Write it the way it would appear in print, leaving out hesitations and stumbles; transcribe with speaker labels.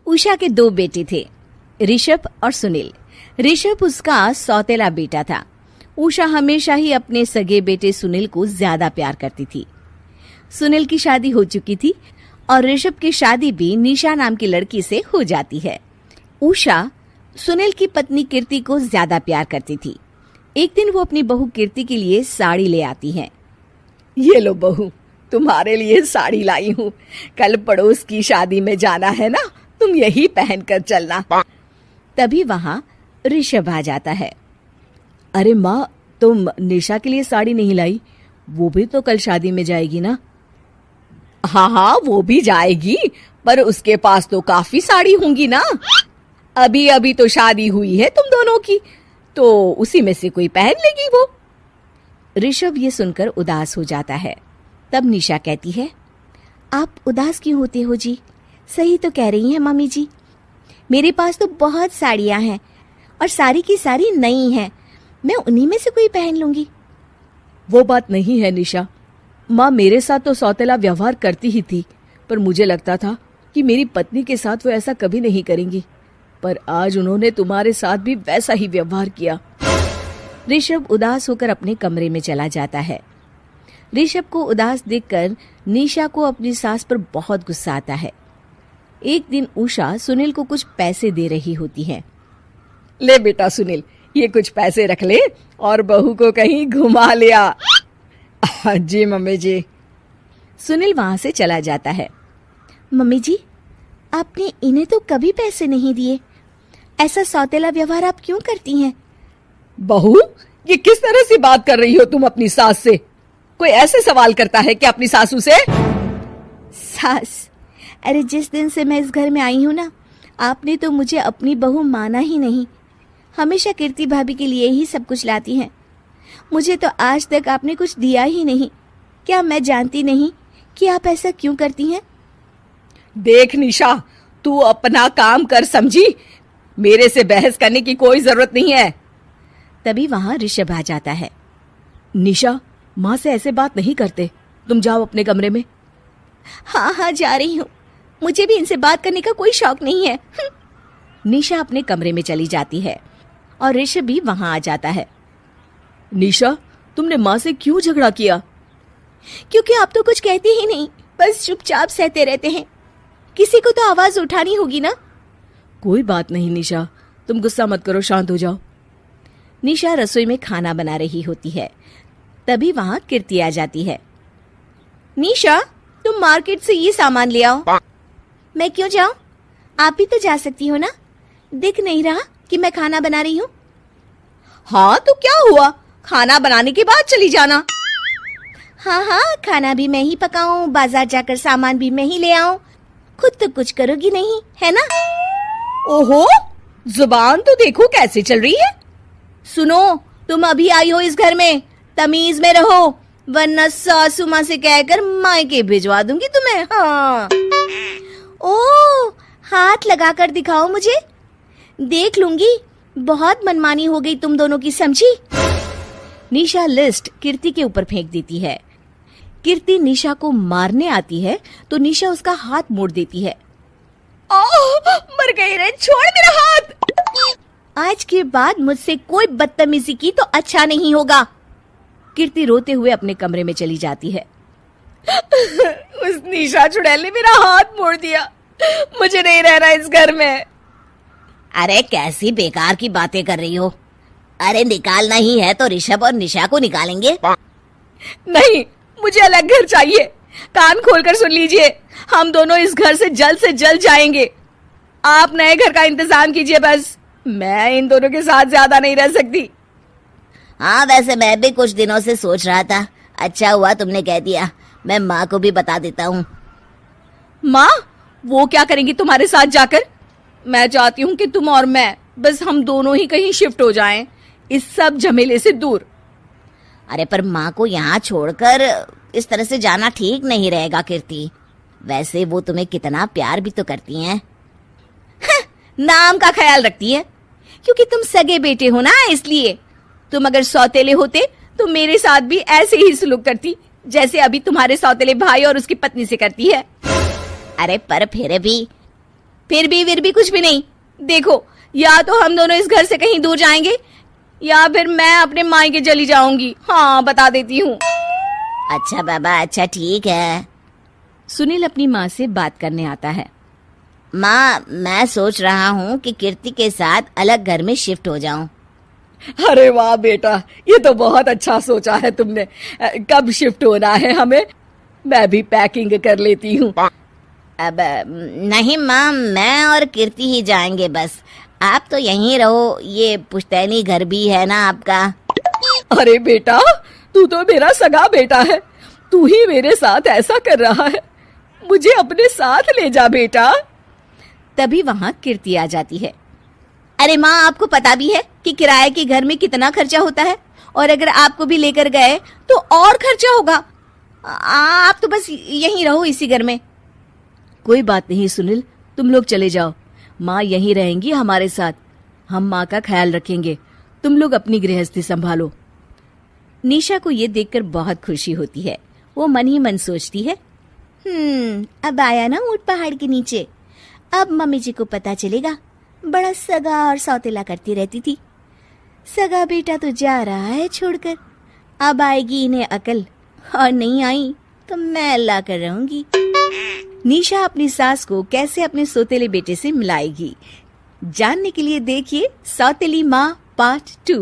Speaker 1: उषा के 2 बेटे थे, ऋषभ और सुनील। ऋषभ उसका सौतेला बेटा था। उषा हमेशा ही अपने सगे बेटे सुनील को ज्यादा प्यार करती थी। सुनील की शादी हो चुकी थी और ऋषभ की शादी भी निशा नाम की लड़की से हो जाती है। उषा सुनील की पत्नी कीर्ति को ज्यादा प्यार करती थी। एक दिन वो अपनी बहू कीर्ति के लिए साड़ी ले आती है।
Speaker 2: ये लो बहू, तुम्हारे लिए साड़ी लाई हूँ। कल पड़ोस की शादी में जाना है ना, तुम यही पहन कर चलना।
Speaker 1: तभी वहाँ ऋषभ आ जाता है।
Speaker 3: अरे माँ, तुम निशा के लिए साड़ी नहीं लाई? वो भी तो कल शादी में जाएगी ना?
Speaker 2: हाँ, वो भी जाएगी, पर उसके पास तो काफी साड़ी होंगी ना। अभी अभी तो शादी हुई है तुम दोनों की, तो उसी में से कोई पहन लेगी वो।
Speaker 1: ऋषभ ये सुनकर उदास हो जाता है। तब निशा कहती है, आप उदास क्यों होते हो जी? सही तो कह रही हैं मम्मी जी। मेरे पास तो बहुत साड़ियां हैं और सारी की सारी नई हैं। मैं उन्हीं में से कोई पहन लूंगी।
Speaker 3: वो बात नहीं है निशा। माँ मेरे साथ तो सौतेला व्यवहार करती ही थी, पर मुझे लगता था कि मेरी पत्नी के साथ वो ऐसा कभी नहीं करेंगी, पर आज उन्होंने तुम्हारे साथ भी वैसा ही व्यवहार किया।
Speaker 1: ऋषभ उदास होकर अपने कमरे में चला जाता है। ऋषभ को उदास देखकर निशा को अपनी सास पर बहुत गुस्सा आता है। एक दिन उषा सुनील को कुछ पैसे दे रही होती है।
Speaker 2: ले बेटा सुनील, ये कुछ पैसे रख ले और बहू को कहीं घुमा लिया। जी मम्मी जी।
Speaker 1: सुनील वहां से चला जाता है। मम्मी जी, आपने इन्हें तो कभी पैसे नहीं दिए। ऐसा सौतेला व्यवहार आप क्यों करती हैं?
Speaker 2: बहू, ये किस तरह से बात कर रही हो तुम अपनी सास से? कोई ऐसे सवाल करता है कि अपनी सासू से?
Speaker 1: सास? अरे जिस दिन से मैं इस घर में आई हूँ ना, आपने तो मुझे अपनी बहू माना ही नहीं। हमेशा कीर्ति भाभी के लिए ही सब कुछ लाती हैं। मुझे तो आज तक आपने कुछ दिया ही नहीं। क्या मैं जानती नहीं कि आप ऐसा क्यों करती हैं?
Speaker 2: देख निशा, तू अपना काम कर, समझी? मेरे से बहस करने की कोई जरूरत नहीं है।
Speaker 1: तभी वहां ऋषभ आ जाता है।
Speaker 3: निशा, माँ से ऐसे बात नहीं करते। तुम जाओ अपने कमरे में।
Speaker 1: हाँ, जा रही हूँ। मुझे भी इनसे बात करने का कोई शौक नहीं है। निशा अपने कमरे में चली जाती है और ऋषभ भी वहां आ जाता है।
Speaker 3: निशा, तुमने माँ से क्यों झगड़ा किया?
Speaker 1: क्योंकि आप तो कुछ कहते ही नहीं, बस चुपचाप सहते रहते हैं। किसी को तो आवाज उठानी होगी ना।
Speaker 3: कोई बात नहीं निशा, तुम गुस्सा मत करो, शांत हो जाओ।
Speaker 1: निशा रसोई में खाना बना रही होती है। तभी वहां कीर्ति आ जाती है। निशा, तुम मार्केट से ये सामान ले आओ। मैं क्यों जाऊं? आप भी तो जा सकती हो ना। दिख नहीं रहा कि मैं खाना बना रही हूँ?
Speaker 2: हाँ तो क्या हुआ, खाना बनाने के बाद चली जाना।
Speaker 1: हाँ, खाना भी मैं ही पकाऊं, बाजार जाकर सामान भी मैं ही ले आऊं। खुद तो कुछ करोगी नहीं, है ना?
Speaker 2: ओहो, जुबान तो देखो कैसे चल रही है।
Speaker 1: सुनो, तुम अभी आई हो इस घर में, तमीज में रहो, वरना सासू माँ से कहकर मायके भिजवा दूंगी तुम्हें। हाँ। ओह, हाथ लगाकर दिखाओ मुझे, देख लूंगी। बहुत मनमानी हो गई तुम दोनों की, समझी? निशा लिस्ट कीर्ति के ऊपर फेंक देती है। कीर्ति निशा को मारने आती है तो निशा उसका हाथ मोड़ देती है।
Speaker 2: मर गई रे, छोड़ मेरा हाथ।
Speaker 1: आज के बाद मुझसे कोई बदतमीजी की तो अच्छा नहीं होगा। कीर्ति रोते हुए अपने कमरे में चली जाती है।
Speaker 2: उस निशा चुड़ैल ने मेरा हाथ मोड़ दिया। मुझे नहीं रहना इस घर में।
Speaker 4: अरे कैसी बेकार की बातें कर रही हो। अरे निकालना ही है तो ऋषभ और निशा को निकालेंगे।
Speaker 2: नहीं, मुझे अलग घर चाहिए। कान खोलकर सुन लीजिए, हम दोनों इस घर से जल्द जाएंगे। आप नए घर का इंतजाम कीजिए बस। मैं इन दोनों के साथ ज्यादा नहीं रह सकती।
Speaker 4: हाँ, वैसे मैं भी कुछ दिनों से सोच रहा था। अच्छा हुआ तुमने कह दिया, मैं माँ को भी बता देता हूँ।
Speaker 2: माँ, वो क्या करेंगी तुम्हारे साथ जाकर? मैं चाहती हूँ कि तुम और मैं, बस हम दोनों ही कहीं शिफ्ट हो जाएं, इस सब झमेले से दूर।
Speaker 4: अरे पर माँ को यहाँ छोड़कर इस तरह से जाना ठीक नहीं रहेगा कीर्ति। वैसे वो तुम्हें कितना प्यार भी तो करती हैं।
Speaker 1: नाम का ख्याल रखती है, क्योंकि तुम सगे बेटे हो ना, इसलिए। तुम अगर सौतेले होते तो मेरे साथ भी ऐसे ही सलूक करती जैसे अभी तुम्हारे सौतेले भाई और उसकी पत्नी से करती है।
Speaker 4: अरे पर फिर भी
Speaker 2: फिर भी कुछ भी नहीं। देखो, या तो हम दोनों इस घर से कहीं दूर जाएंगे या फिर मैं अपने मायके चली जाऊंगी। हाँ, बता देती हूँ।
Speaker 4: अच्छा बाबा, अच्छा ठीक है।
Speaker 1: सुनील अपनी माँ से बात करने आता है।
Speaker 4: माँ, मैं सोच रहा हूँ कि कीर्ति के साथ अलग घर में शिफ्ट हो जाऊं।
Speaker 3: अरे वाह बेटा, ये तो बहुत अच्छा सोचा है तुमने। कब शिफ्ट होना है हमें? मैं भी पैकिंग कर लेती हूँ।
Speaker 4: अब नहीं माँ, मैं और कीर्ति ही जाएंगे बस। आप तो यहीं रहो, ये पुश्तैनी घर भी है ना आपका।
Speaker 3: अरे बेटा, तू तो मेरा सगा बेटा है, तू ही मेरे साथ ऐसा कर रहा है। मुझे अपने साथ ले जा बेटा।
Speaker 1: तभी वहां कीर्ति आ जाती है। अरे माँ, आपको पता भी है कि किराए के घर में कितना खर्चा होता है, और अगर आपको भी लेकर गए तो और खर्चा होगा। आप तो बस यहीं रहो इसी घर में। कोई बात नहीं सुनील, तुम लोग चले जाओ, माँ यहीं रहेंगी हमारे साथ। हम माँ का ख्याल रखेंगे, तुम लोग अपनी गृहस्थी संभालो। निशा को ये देखकर बहुत खुशी होती है। वो मन ही मन सोचती है, अब आया ना ऊंट पहाड़ के नीचे। अब मम्मी जी को पता चलेगा, बड़ा सगा और सौतेला करती रहती थी। सगा बेटा तो जा रहा है छोड़कर, अब आएगी इन्हें अकल, और नहीं आई तो मैं अल्लाह कर रहूंगी। निशा अपनी सास को कैसे अपने सौतेले बेटे से मिलाएगी, जानने के लिए देखिए सौतेली माँ पार्ट 2।